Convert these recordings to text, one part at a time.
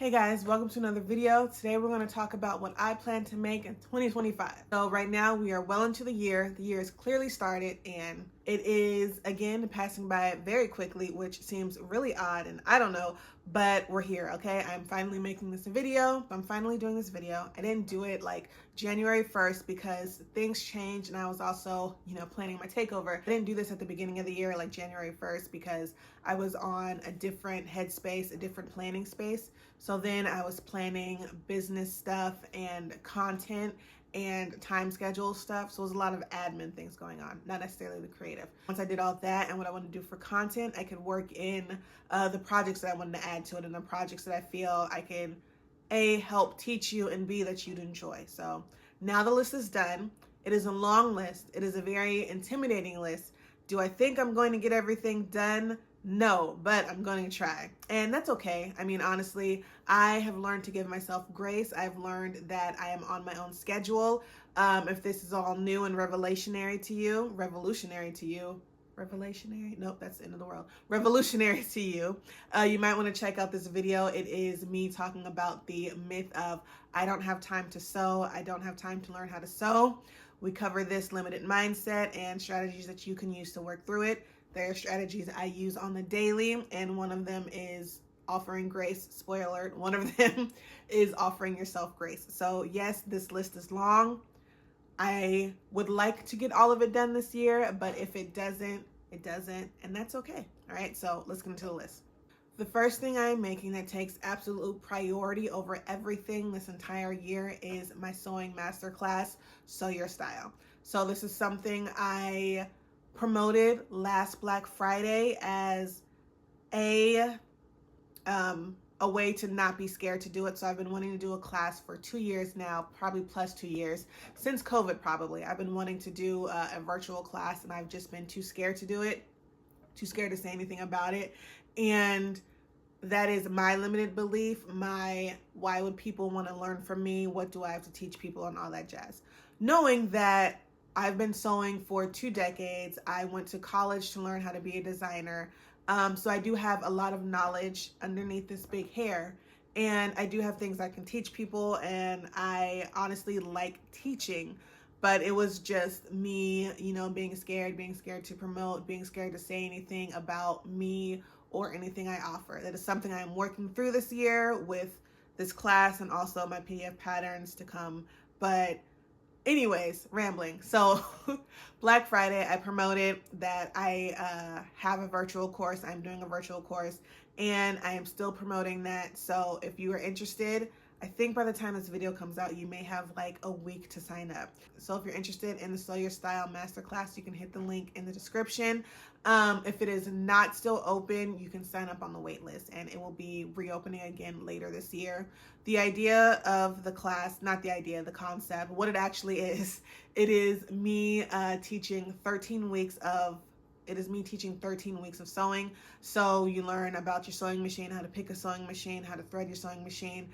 Hey guys, welcome to another video. Today we're going to talk about what I plan to make in 2025. So right now we are well into the year. The year has clearly started and it is again passing by very quickly, which seems really odd and I don't know, but we're here, okay? I'm finally making this video. I'm finally doing this video. I didn't do it like January 1st because things changed and I was also, planning my takeover. I didn't do this at the beginning of the year like January 1st because I was on a different headspace, a different planning space. So then I was planning business stuff and content and time schedule stuff. So it was a lot of admin things going on, not necessarily the creative. Once I did all that and what I wanted to do for content, I could work in the projects that I wanted to add to it and the projects that I feel I can A, help teach you, and B, that you'd enjoy. So now the list is done. It is a long list. It is a very intimidating list. Do I think I'm going to get everything done? No, but I'm going to try. And that's okay. I mean, honestly, I have learned to give myself grace. I've learned that I am on my own schedule. If this is all new and revolutionary to you, nope, that's the end of the world. Revolutionary to you, you might want to check out this video. It is me talking about the myth of I don't have time to sew. I don't have time to learn how to sew. We cover this limited mindset and strategies that you can use to work through it. There are strategies I use on the daily, and one of them is offering grace. Spoiler alert, one of them is offering yourself grace. So yes, this list is long. I would like to get all of it done this year, but if it doesn't, it doesn't, and that's okay. All right, so let's get into the list. The first thing I'm making that takes absolute priority over everything this entire year is my sewing masterclass, Sew Your Style. So this is something I promoted last Black Friday as a way to not be scared to do it. So I've been wanting to do a class for 2 years now, probably plus 2 years, since COVID probably. I've been wanting to do a virtual class and I've just been too scared to do it, too scared to say anything about it. And that is my limited belief, my why would people want to learn from me? What do I have to teach people and all that jazz? Knowing that I've been sewing for 2 decades. I went to college to learn how to be a designer. So I do have a lot of knowledge underneath this big hair. And I do have things I can teach people. And I honestly like teaching. But it was just me, being scared to promote, being scared to say anything about me or anything I offer. That is something I'm working through this year with this class and also my PDF patterns to come. But anyways, rambling. So Black Friday, I promoted that I have a virtual course. I'm doing a virtual course and I am still promoting that. So if you are interested, I think by the time this video comes out, you may have like a week to sign up. So if you're interested in the Sew Your Style Masterclass, you can hit the link in the description. If it is not still open, you can sign up on the wait list and it will be reopening again later this year. The idea of the class, the concept, what it actually is, it is me teaching 13 weeks of sewing. So you learn about your sewing machine, how to pick a sewing machine, how to thread your sewing machine.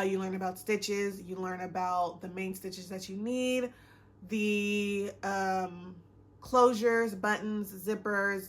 You learn about stitches. You learn about the main stitches that you need, the closures, buttons, zippers,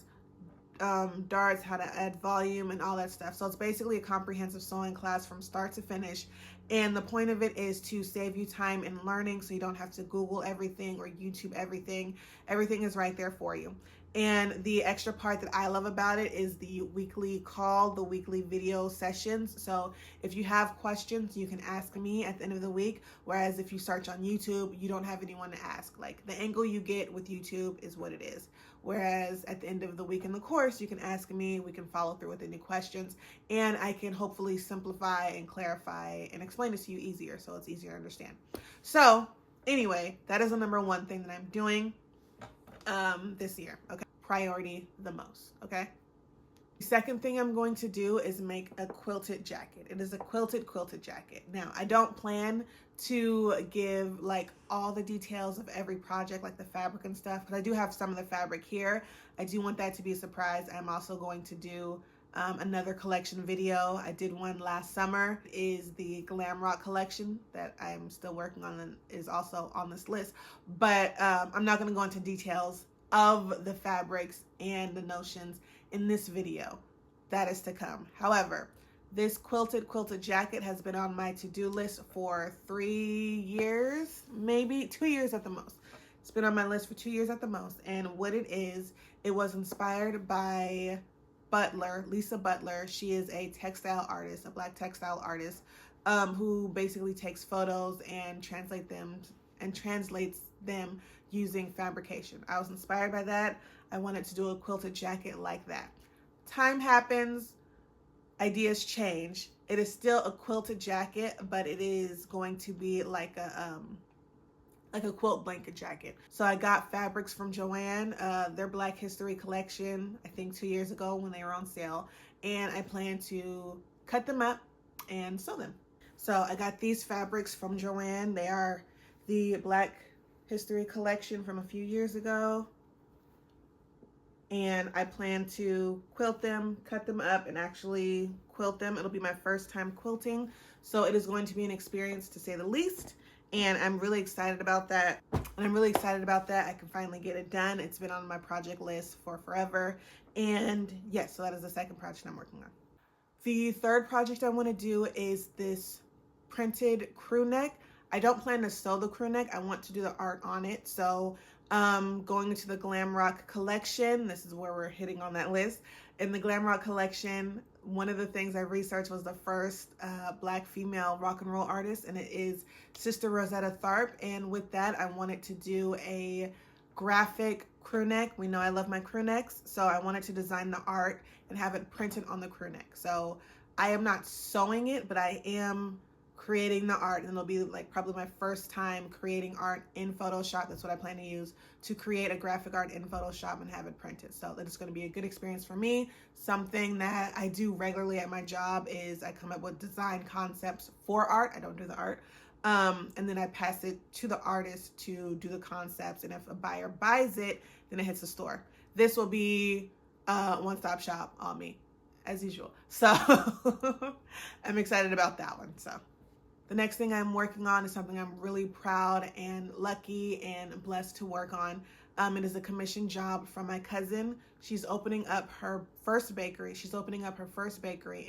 darts, how to add volume and all that stuff. So it's basically a comprehensive sewing class from start to finish. And the point of it is to save you time in learning so you don't have to Google everything or YouTube everything. Everything is right there for you. And the extra part that I love about it is the weekly call, the weekly video sessions. So if you have questions, you can ask me at the end of the week. Whereas if you search on YouTube, you don't have anyone to ask. Like the angle you get with YouTube is what it is. Whereas at the end of the week in the course, you can ask me, we can follow through with any questions, and I can hopefully simplify and clarify and explain it to you easier so it's easier to understand. So anyway, that is the number one thing that I'm doing this year, okay? Priority the most, okay? The second thing I'm going to do is make a quilted jacket. It is a quilted jacket. Now, I don't plan to give like all the details of every project, like the fabric and stuff, because I do have some of the fabric here. I do want that to be a surprise. I'm also going to do another collection video. I did one last summer. It is the Glam Rock collection that I'm still working on and is also on this list. But I'm not going to go into details of the fabrics and the notions in this video. That is to come. However, This quilted jacket has been on my to-do list for 3 years, maybe 2 years at the most. It's been on my list for 2 years at the most. And what it was inspired by Lisa Butler. She is a textile artist, a Black textile artist, who basically takes photos and translates them using fabrication. I was inspired by that. I wanted to do a quilted jacket like that. Time happens, ideas change. It is still a quilted jacket, but it is going to be like a quilt blanket jacket. So I got fabrics from Joann, their Black History collection, I think 2 years ago when they were on sale, and I plan to cut them up and sew them. So I got these fabrics from Joann. They are the Black History collection from a few years ago, and I plan to quilt them, cut them up, and actually quilt them. It'll be my first time quilting, so it is going to be an experience to say the least. And I'm really excited about that. I can finally get it done. It's been on my project list for forever. And yes, so that is the second project I'm working on. The third project I want to do is this printed crew neck. I don't plan to sew the crew neck. I want to do the art on it. So going into the Glam Rock collection, this is where we're hitting on that list. In the Glam Rock collection, one of the things I researched was the first Black female rock and roll artist, and it is Sister Rosetta Tharpe. And with that, I wanted to do a graphic crew neck. We know I love my crew necks, so I wanted to design the art and have it printed on the crew neck. So I am not sewing it, but I am creating the art, and it'll be like probably my first time creating art in Photoshop. That's what I plan to use to create a graphic art in Photoshop and have it printed. So that is going to be a good experience for me. Something that I do regularly at my job is I come up with design concepts for art. I don't do the art. And then I pass it to the artist to do the concepts. And if a buyer buys it, then it hits the store. This will be one-stop shop on me, as usual. So I'm excited about that one. So the next thing I'm working on is something I'm really proud and lucky and blessed to work on. It is a commission job from my cousin. She's opening up her first bakery.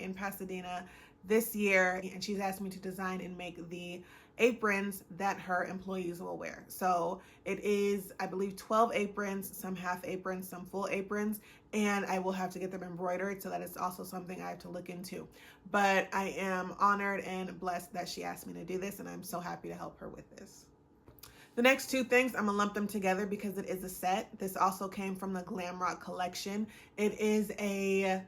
In Pasadena this year, and she's asked me to design and make the aprons that her employees will wear. So it is, I believe, 12 aprons, some half aprons, some full aprons, and I will have to get them embroidered, so that is also something I have to look into. But I am honored and blessed that she asked me to do this, and I'm so happy to help her with this. The next two things, I'm gonna lump them together because it is a set. This also came from the Glam Rock collection. It is a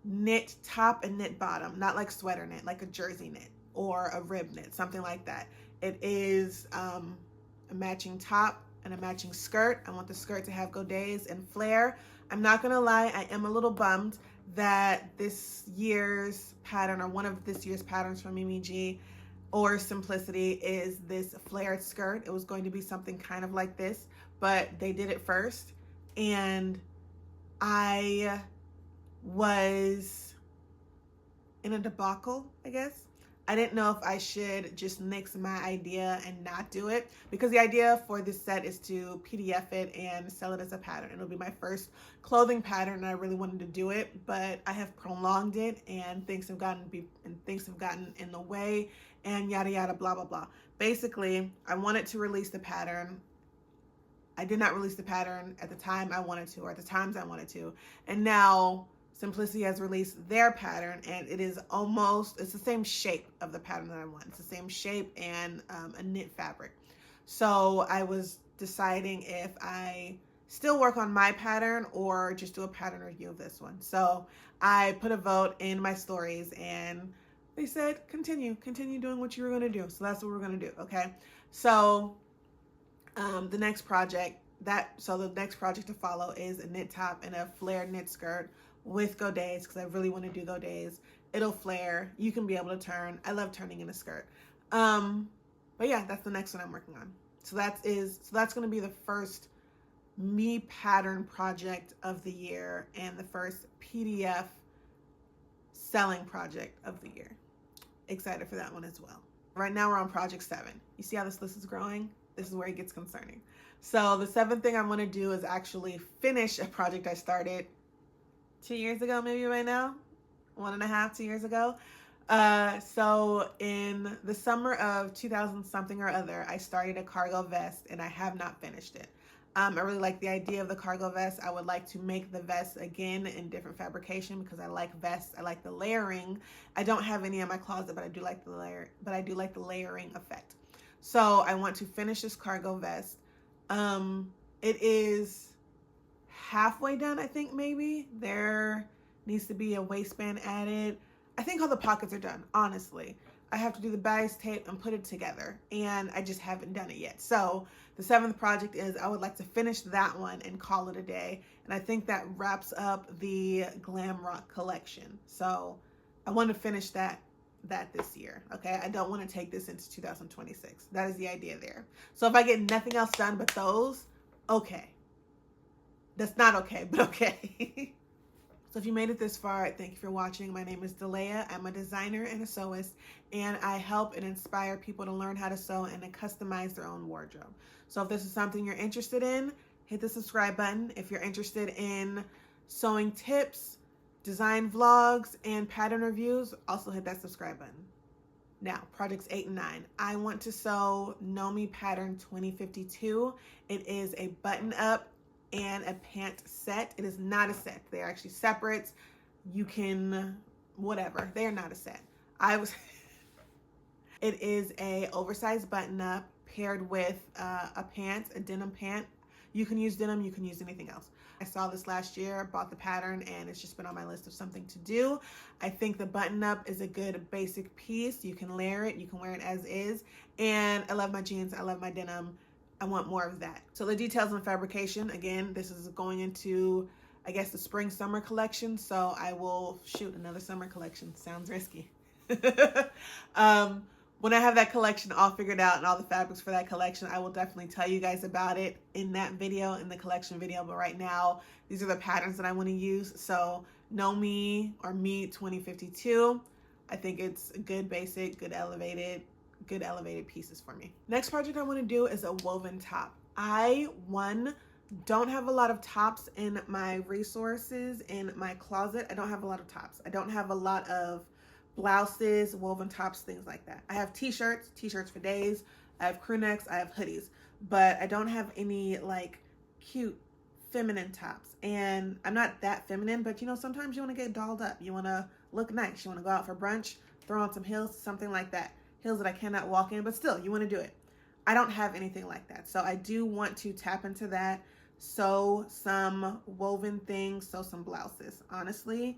knit top and knit bottom, not like sweater knit, like a jersey knit or a rib knit, something like that. It is a matching top and a matching skirt. I want the skirt to have godets and flare. I'm not gonna lie, I am a little bummed that this year's pattern, or one of this year's patterns from Mimi G or Simplicity, is this flared skirt. It was going to be something kind of like this, but they did it first, and I was in a debacle, I guess. I didn't know if I should just nix my idea and not do it, because the idea for this set is to PDF it and sell it as a pattern. It'll be my first clothing pattern, and I really wanted to do it, but I have prolonged it, and things have gotten in the way, and yada yada blah blah blah. Basically, I wanted to release the pattern. I did not release the pattern at the time I wanted to, or at the times I wanted to, and now Simplicity has released their pattern, and it is it's the same shape of the pattern that I want. It's the same shape and a knit fabric. So I was deciding if I still work on my pattern or just do a pattern review of this one. So I put a vote in my stories, and they said, continue doing what you were going to do. So that's what we're going to do. Okay. So the next project to follow is a knit top and a flared knit skirt with godets, because I really want to do godets. It'll flare. You can be able to turn. I love turning in a skirt. But yeah, that's the next one I'm working on. So that's going to be the first me pattern project of the year, and the first PDF selling project of the year. Excited for that one as well. Right now we're on project 7. You see how this list is growing? This is where it gets concerning. So the 7th thing I want to do is actually finish a project I started 2 years ago, maybe right now, 1.5, 2 years ago. So in the summer of 2000 something or other, I started a cargo vest and I have not finished it. I really like the idea of the cargo vest. I would like to make the vest again in different fabrication because I like vests. I like the layering. I don't have any in my closet, but I do like the layering effect. So I want to finish this cargo vest. It is halfway done, I think. Maybe there needs to be a waistband added. I think all the pockets are done, honestly. I have to do the bias tape and put it together, and I just haven't done it yet. So the 7th project is I would like to finish that one and call it a day. And I think that wraps up the Glam Rock collection. So I want to finish that this year. Okay, I don't want to take this into 2026. That is the idea there. So if I get nothing else done but those, okay. That's not okay, but okay. So if you made it this far, thank you for watching. My name is Delea. I'm a designer and a sewist, and I help and inspire people to learn how to sew and to customize their own wardrobe. So if this is something you're interested in, hit the subscribe button. If you're interested in sewing tips, design vlogs, and pattern reviews, also hit that subscribe button. Now, projects 8 and 9. I want to sew Know Me Pattern 2052. It is a button-up and a pant set. It is not a set. They're actually separate. You can, whatever. They are not a set. It is a oversized button-up paired with a pant, a denim pant. You can use denim. You can use anything else. I saw this last year, bought the pattern, and it's just been on my list of something to do. I think the button-up is a good basic piece. You can layer it. You can wear it as is. And I love my jeans. I love my denim. I want more of that. So the details on fabrication, again, this is going into, I guess, the spring summer collection. So I will shoot another summer collection. Sounds risky. When I have that collection all figured out and all the fabrics for that collection, I will definitely tell you guys about it in that video, in the collection video. But right now, these are the patterns that I want to use. So Know Me or Me 2052. I think it's a good basic, good elevated pieces for me. Next project I want to do is a woven top. I don't have a lot of tops in my resources in my closet. I don't have a lot of tops. I don't have a lot of blouses, woven tops, things like that. I have t-shirts for days. I have crew necks, I have hoodies, but I don't have any like cute feminine tops. And I'm not that feminine, but you know, sometimes you want to get dolled up. You want to look nice. You want to go out for brunch, throw on some heels, something like that. Heels that I cannot walk in, but still, you want to do it. I don't have anything like that. So I do want to tap into that, sew some woven things, sew some blouses. Honestly,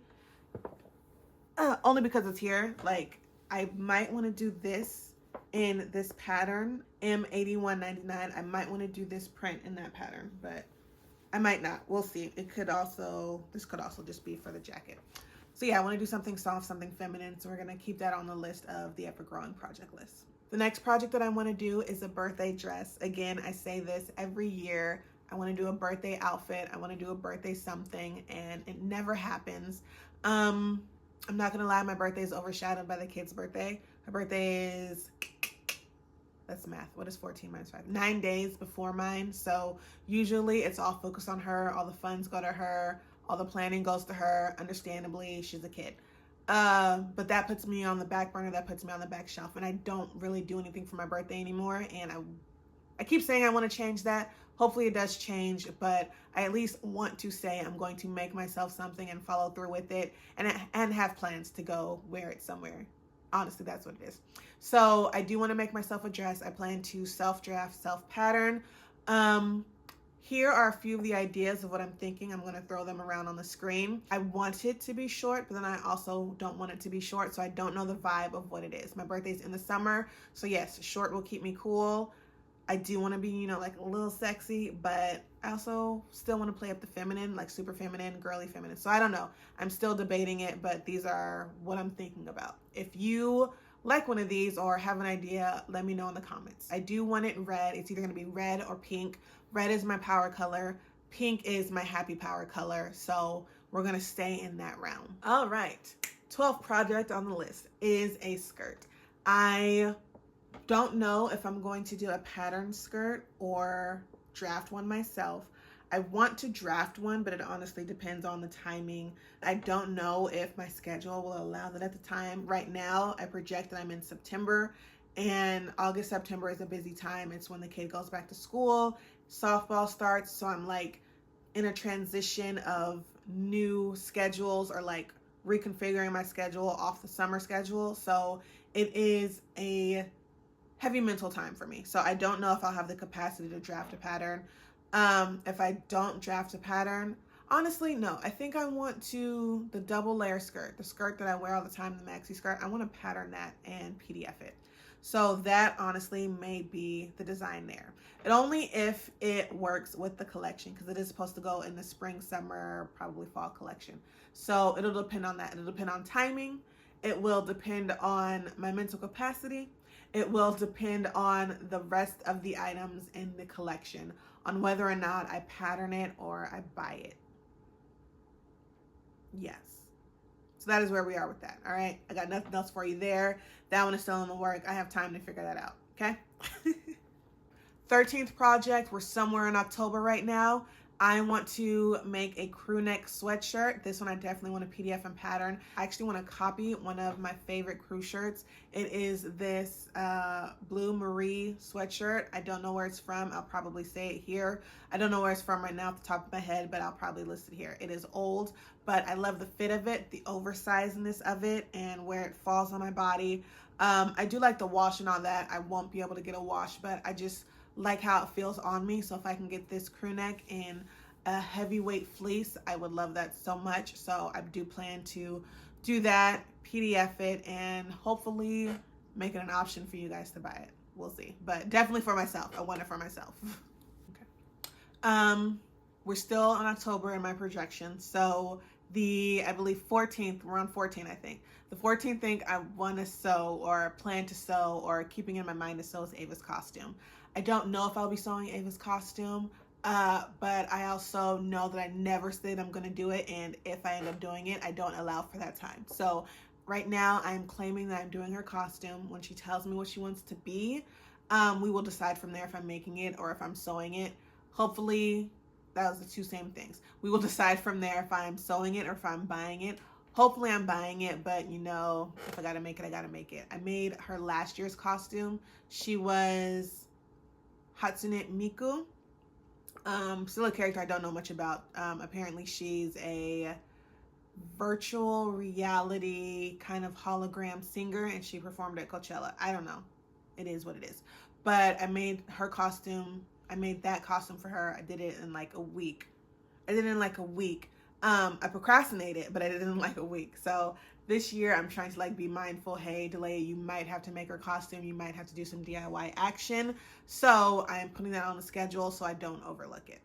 only because it's here. Like, I might want to do this in this pattern, M8199. I might want to do this print in that pattern, but I might not. We'll see. This could also just be for the jacket. So yeah, I want to do something soft, something feminine. So we're going to keep that on the list of the ever-growing project list. The next project that I want to do is a birthday dress. Again, I say this every year. I want to do a birthday outfit. I want to do a birthday something, and it never happens. I'm not going to lie, my birthday is overshadowed by the kid's birthday. Her birthday is, that's math. What is 14 minus 5? 9 days before mine. So usually it's all focused on her. All the funds go to her. All the planning goes to her. Understandably, she's a kid. But that puts me on the back burner. That puts me on the back shelf. And I don't really do anything for my birthday anymore. And I keep saying I want to change that. Hopefully it does change, but I at least want to say I'm going to make myself something and follow through with it and have plans to go wear it somewhere. Honestly, that's what it is. So I do want to make myself a dress. I plan to self-draft, self-pattern. Here are a few of the ideas of what I'm thinking. I'm going to throw them around on the screen. I want it to be short, but then I also don't want it to be short, so I don't know the vibe of what it is. My birthday's in the summer, so yes, short will keep me cool. I do want to be, you know, like a little sexy, but I also still want to play up the feminine, like super feminine, girly feminine. So I don't know. I'm still debating it, but these are what I'm thinking about. If you like one of these or have an idea, let me know in the comments. I do want it red. It's either going to be red or pink. Red is my power color. Pink is my happy power color. So we're going to stay in that realm. All right. 12th project on the list is a skirt. I don't know if I'm going to do a pattern skirt or draft one myself. I want to draft one, but it honestly depends on the timing. I don't know if my schedule will allow that at the time. Right now, I project that I'm in September, and August, September is a busy time. It's when the kid goes back to school, softball starts, so I'm like in a transition of new schedules, or like reconfiguring my schedule off the summer schedule. So it is a heavy mental time for me. So I don't know if I'll have the capacity to draft a pattern. If I don't draft a pattern, honestly, no. I think I want to, the double layer skirt, the skirt that I wear all the time, the maxi skirt, I want to pattern that and PDF it. So that honestly may be the design there. And only if it works with the collection, because it is supposed to go in the spring, summer, probably fall collection. So it'll depend on that. It'll depend on timing. It will depend on my mental capacity. It will depend on the rest of the items in the collection, on whether or not I pattern it or I buy it. Yes. So that is where we are with that. All right. I got nothing else for you there. That one is still in the work. I have time to figure that out. Okay. 13th project. We're somewhere in October right now. I want to make a crew neck sweatshirt. This one I definitely want to PDF and pattern. I actually want to copy one of my favorite crew shirts. It is this blue Marie sweatshirt. I don't know where it's from. I'll probably say it here. I don't know where it's from right now off the top of my head, but I'll probably list it here. It is old, but I love the fit of it, the oversizedness of it, and where it falls on my body. I do like the wash and all that. I won't be able to get a wash, but I just like how it feels on me. So if I can get this crew neck in a heavyweight fleece, I would love that so much. So I do plan to do that, PDF it, and hopefully make it an option for you guys to buy it. We'll see, but definitely for myself. I want it for myself. Okay. We're still in October in my projection. So I believe 14th, we're on 14, I think. The 14th thing I want to sew or plan to sew or keeping in my mind to sew is Ava's costume. I don't know if I'll be sewing Ava's costume, but I also know that I never said I'm going to do it, and if I end up doing it, I don't allow for that time. So right now I'm claiming that I'm doing her costume. When she tells me what she wants to be, we will decide from there if I'm making it or if I'm sewing it. Hopefully, that was the two same things. We will decide from there if I'm sewing it or if I'm buying it. Hopefully I'm buying it, but you know, if I gotta make it, I gotta make it. I made her last year's costume. She was Hatsune Miku. Still a character I don't know much about. Apparently she's a virtual reality kind of hologram singer, and she performed at Coachella. I don't know. It is what it is. But I made her costume. I made that costume for her. I did it in like a week. I procrastinated, but I did it in like a week. So this year I'm trying to like be mindful. Hey, Delay, you might have to make her costume. You might have to do some DIY action. So I'm putting that on the schedule so I don't overlook it.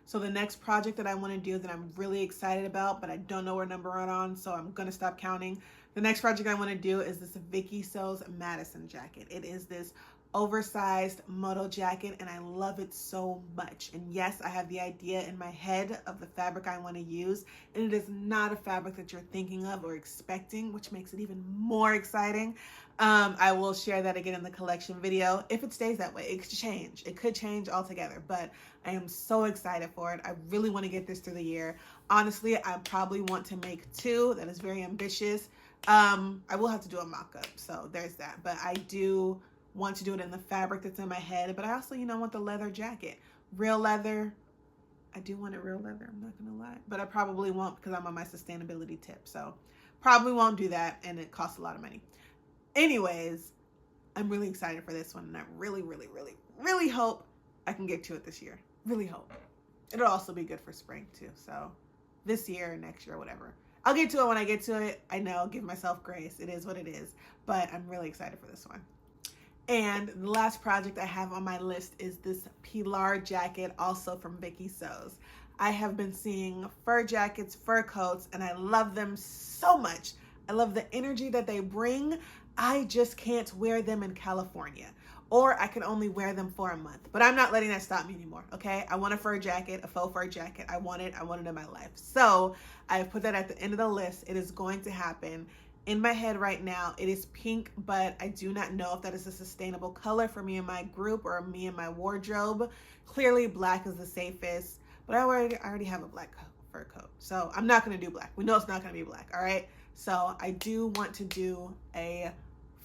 So the next project that I want to do that I'm really excited about, but I don't know where number I'm on, so I'm going to stop counting. The next project I want to do is this Vicky Sews Madison jacket. It is this oversized moto jacket, and I love it so much. And yes, I have the idea in my head of the fabric I want to use, and it is not a fabric that you're thinking of or expecting, which makes it even more exciting. I will share that again in the collection video. If it stays that way, it could change altogether, but I am so excited for it. I really want to get this through the year. Honestly, I probably want to make two. That is very ambitious. I will have to do a mock-up, so there's that, but I do want to do it in the fabric that's in my head, but I also, want the leather jacket. Real leather. I do want it real leather, I'm not gonna lie, but I probably won't because I'm on my sustainability tip, so probably won't do that, and it costs a lot of money. Anyways, I'm really excited for this one, and I really, really, really, really hope I can get to it this year. Really hope. It'll also be good for spring too, so this year, next year, whatever. I'll get to it when I get to it. I know, give myself grace. It is what it is, but I'm really excited for this one. And the last project I have on my list is this Pilar jacket, also from Vicky Sews. I have been seeing fur jackets, fur coats, and I love them so much. I love the energy that they bring. I just can't wear them in California, or I can only wear them for a month. But I'm not letting that stop me anymore, okay? I want a fur jacket, a faux fur jacket. I want it in my life. So I have put that at the end of the list. It is going to happen. In my head right now, it is pink, but I do not know if that is a sustainable color for me and my group or me and my wardrobe. Clearly, black is the safest. but I already have a black fur coat. So I'm not going to do black. We know it's not going to be black, all right? So I do want to do a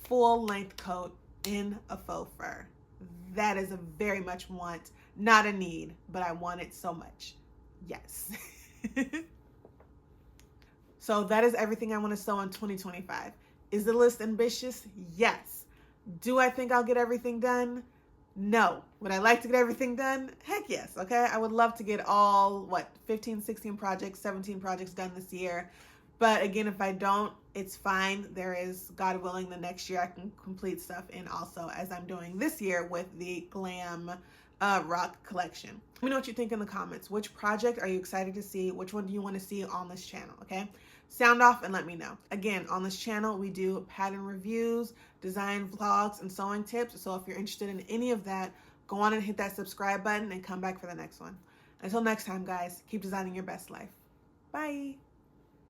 full length coat in a faux fur. That is a very much want, not a need, but I want it so much. Yes. So that is everything I want to sew in 2025. Is the list ambitious? Yes. Do I think I'll get everything done? No. Would I like to get everything done? Heck yes, okay? I would love to get all, 15, 16 projects, 17 projects done this year. But again, if I don't, it's fine. There is, God willing, the next year I can complete stuff in also, as I'm doing this year with the Glam Rock collection. Let me know what you think in the comments. Which project are you excited to see? Which one do you want to see on this channel, okay? Sound off and let me know. Again, on this channel, we do pattern reviews, design vlogs, and sewing tips. So if you're interested in any of that, go on and hit that subscribe button and come back for the next one. Until next time, guys, keep designing your best life. Bye.